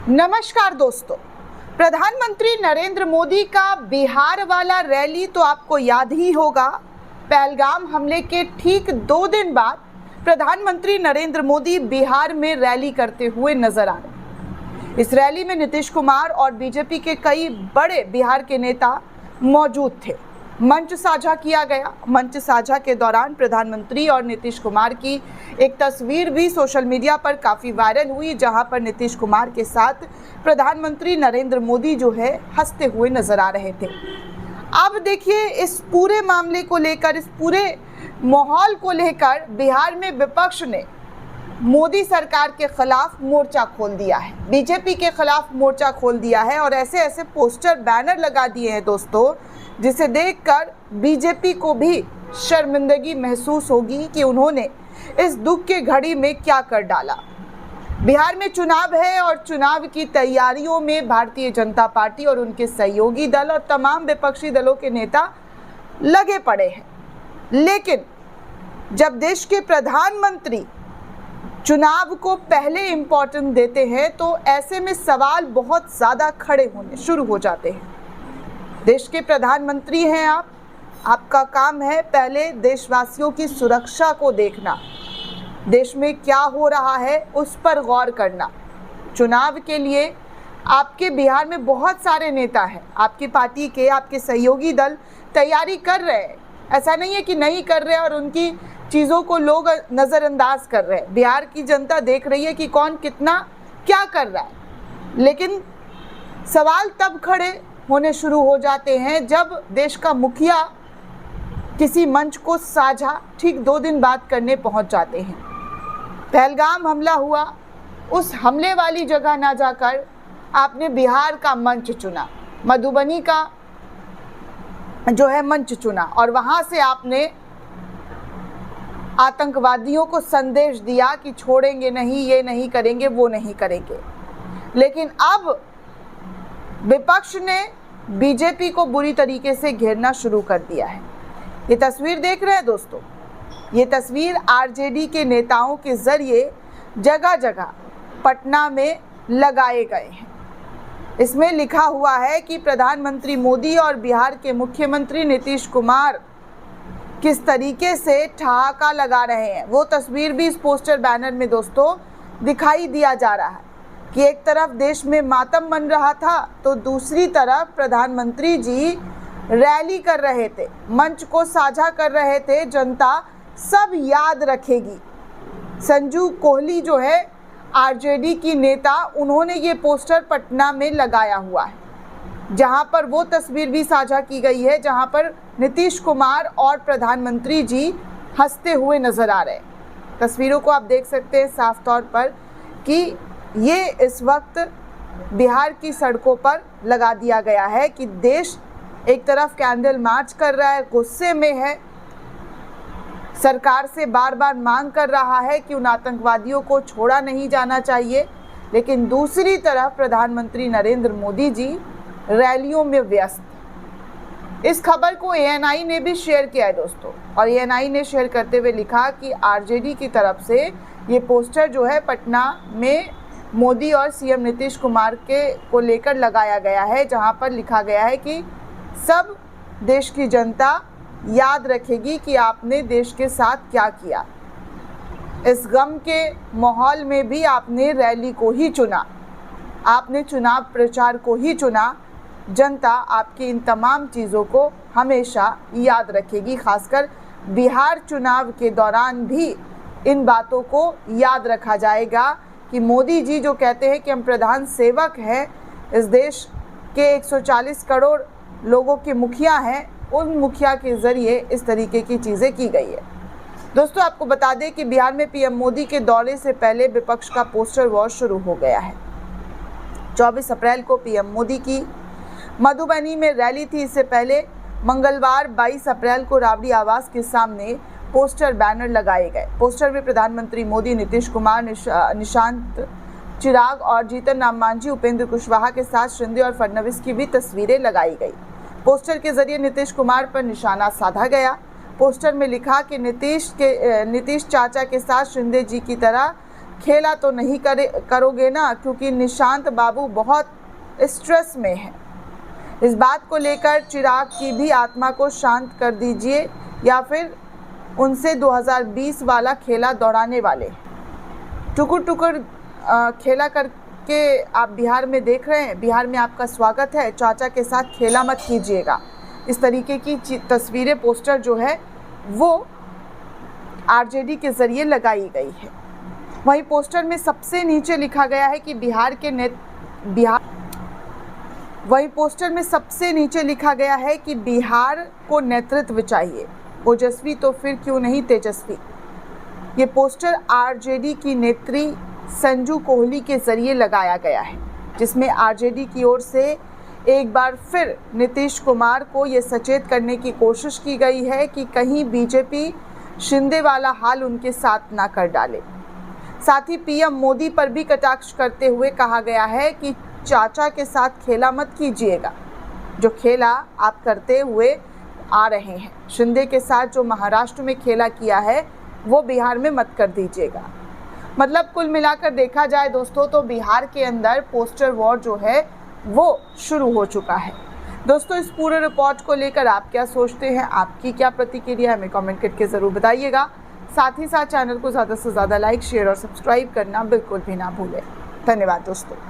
नमस्कार दोस्तों, प्रधानमंत्री नरेंद्र मोदी का बिहार वाला रैली तो आपको याद ही होगा। पहलगाम हमले के ठीक 2 दिन बाद प्रधानमंत्री नरेंद्र मोदी बिहार में रैली करते हुए नजर आ रहे। इस रैली में नीतीश कुमार और बीजेपी के कई बड़े बिहार के नेता मौजूद थे। मंच साझा किया गया। मंच साझा के दौरान प्रधानमंत्री और नीतीश कुमार की एक तस्वीर भी सोशल मीडिया पर काफ़ी वायरल हुई, जहां पर नीतीश कुमार के साथ प्रधानमंत्री नरेंद्र मोदी जो है हंसते हुए नजर आ रहे थे। अब देखिए, इस पूरे मामले को लेकर, इस पूरे माहौल को लेकर बिहार में विपक्ष ने मोदी सरकार के खिलाफ मोर्चा खोल दिया है, बीजेपी के खिलाफ मोर्चा खोल दिया है और ऐसे ऐसे पोस्टर बैनर लगा दिए हैं दोस्तों, जिसे देखकर बीजेपी को भी शर्मिंदगी महसूस होगी कि उन्होंने इस दुख के घड़ी में क्या कर डाला। बिहार में चुनाव है और चुनाव की तैयारियों में भारतीय जनता पार्टी और उनके सहयोगी दल और तमाम विपक्षी दलों के नेता लगे पड़े हैं। लेकिन जब देश के प्रधानमंत्री चुनाव को पहले इम्पोर्टेंस देते हैं तो ऐसे में सवाल बहुत ज़्यादा खड़े होने शुरू हो जाते हैं। देश के प्रधानमंत्री हैं आप, आपका काम है पहले देशवासियों की सुरक्षा को देखना, देश में क्या हो रहा है उस पर गौर करना। चुनाव के लिए आपके बिहार में बहुत सारे नेता हैं, आपकी पार्टी के, आपके सहयोगी दल तैयारी कर रहे हैं। ऐसा नहीं है कि नहीं कर रहे और उनकी चीज़ों को लोग नज़रअंदाज कर रहे हैं। बिहार की जनता देख रही है कि कौन कितना क्या कर रहा है। लेकिन सवाल तब खड़े होने शुरू हो जाते हैं जब देश का मुखिया किसी मंच को साझा ठीक 2 दिन बाद करने पहुंच जाते हैं। पहलगाम हमला हुआ, उस हमले वाली जगह ना जाकर आपने बिहार का मंच चुना, मधुबनी का जो है मंच चुना और वहां से आपने आतंकवादियों को संदेश दिया कि छोड़ेंगे नहीं, ये नहीं करेंगे, वो नहीं करेंगे। लेकिन अब विपक्ष ने बीजेपी को बुरी तरीके से घेरना शुरू कर दिया है। ये तस्वीर देख रहे हैं दोस्तों, ये तस्वीर आरजेडी के नेताओं के जरिए जगह जगह पटना में लगाए गए हैं। इसमें लिखा हुआ है कि प्रधानमंत्री मोदी और बिहार के मुख्यमंत्री नीतीश कुमार किस तरीके से ठहाका लगा रहे हैं। वो तस्वीर भी इस पोस्टर बैनर में दोस्तों दिखाई दिया जा रहा है कि एक तरफ देश में मातम मन रहा था तो दूसरी तरफ प्रधानमंत्री जी रैली कर रहे थे, मंच को साझा कर रहे थे। जनता सब याद रखेगी। संजू कोहली जो है आरजेडी की नेता, उन्होंने ये पोस्टर पटना में लगाया हुआ है, जहां पर वो तस्वीर भी साझा की गई है जहां पर नीतीश कुमार और प्रधानमंत्री जी हंसते हुए नजर आ रहे हैं। तस्वीरों को आप देख सकते हैं साफ तौर पर कि ये इस वक्त बिहार की सड़कों पर लगा दिया गया है कि देश एक तरफ कैंडल मार्च कर रहा है, गुस्से में है, सरकार से बार बार मांग कर रहा है कि उन आतंकवादियों को छोड़ा नहीं जाना चाहिए। लेकिन दूसरी तरफ प्रधानमंत्री नरेंद्र मोदी जी रैलियों में व्यस्त। इस खबर को एएनआई ने भी शेयर किया है दोस्तों, और एएनआई ने शेयर करते हुए लिखा कि आरजेडी की तरफ से ये पोस्टर जो है पटना में मोदी और सीएम नीतीश कुमार के को लेकर लगाया गया है, जहां पर लिखा गया है कि सब देश की जनता याद रखेगी कि आपने देश के साथ क्या किया। इस गम के माहौल में भी आपने रैली को ही चुना, आपने चुनाव प्रचार को ही चुना। जनता आपकी इन तमाम चीज़ों को हमेशा याद रखेगी। खासकर बिहार चुनाव के दौरान भी इन बातों को याद रखा जाएगा कि मोदी जी जो कहते हैं कि हम प्रधान सेवक हैं, इस देश के 140 करोड़ लोगों के मुखिया हैं, उन मुखिया के ज़रिए इस तरीके की चीज़ें की गई है। दोस्तों, आपको बता दें कि बिहार में पीएम मोदी के दौरे से पहले विपक्ष का पोस्टर वॉर शुरू हो गया है। 24 अप्रैल को पीएम मोदी की मधुबनी में रैली थी। इससे पहले मंगलवार 22 अप्रैल को राबड़ी आवास के सामने पोस्टर बैनर लगाए गए। पोस्टर में प्रधानमंत्री मोदी, नीतीश कुमार, निशांत चिराग और जीतन राम मांझी, उपेंद्र कुशवाहा के साथ शिंदे और फडणवीस की भी तस्वीरें लगाई गई। पोस्टर के जरिए नीतीश कुमार पर निशाना साधा गया। पोस्टर में लिखा कि नीतीश चाचा के साथ शिंदे जी की तरह खेला तो नहीं करोगे ना, क्योंकि निशांत बाबू बहुत स्ट्रेस में है। इस बात को लेकर चिराग की भी आत्मा को शांत कर दीजिए, या फिर उनसे 2020 वाला खेला दौड़ाने वाले। टुकुर टुकुर खेला करके आप बिहार में देख रहे हैं, बिहार में आपका स्वागत है, चाचा के साथ खेला मत कीजिएगा। इस तरीके की तस्वीरें, पोस्टर जो है वो आरजेडी के ज़रिए लगाई गई है। वहीं पोस्टर में सबसे नीचे लिखा गया है कि बिहार को नेतृत्व चाहिए, ओजस्वी तो फिर क्यों नहीं तेजस्वी। ये पोस्टर आरजेडी की नेत्री संजू कोहली के ज़रिए लगाया गया है, जिसमें आरजेडी की ओर से एक बार फिर नीतीश कुमार को ये सचेत करने की कोशिश की गई है कि कहीं बीजेपी शिंदे वाला हाल उनके साथ ना कर डाले। साथ ही पीएम मोदी पर भी कटाक्ष करते हुए कहा गया है कि चाचा के साथ खेला मत कीजिएगा। जो खेला आप करते हुए आ रहे हैं, शिंदे के साथ जो महाराष्ट्र में खेला किया है, वो बिहार में मत कर दीजिएगा। मतलब कुल मिलाकर देखा जाए दोस्तों, तो बिहार के अंदर पोस्टर वॉर जो है वो शुरू हो चुका है। दोस्तों, इस पूरे रिपोर्ट को लेकर आप क्या सोचते हैं, आपकी क्या प्रतिक्रिया, हमें कमेंट करके ज़रूर बताइएगा। साथ ही साथ चैनल को ज़्यादा से ज़्यादा लाइक, शेयर और सब्सक्राइब करना बिल्कुल भी ना भूलें। धन्यवाद दोस्तों।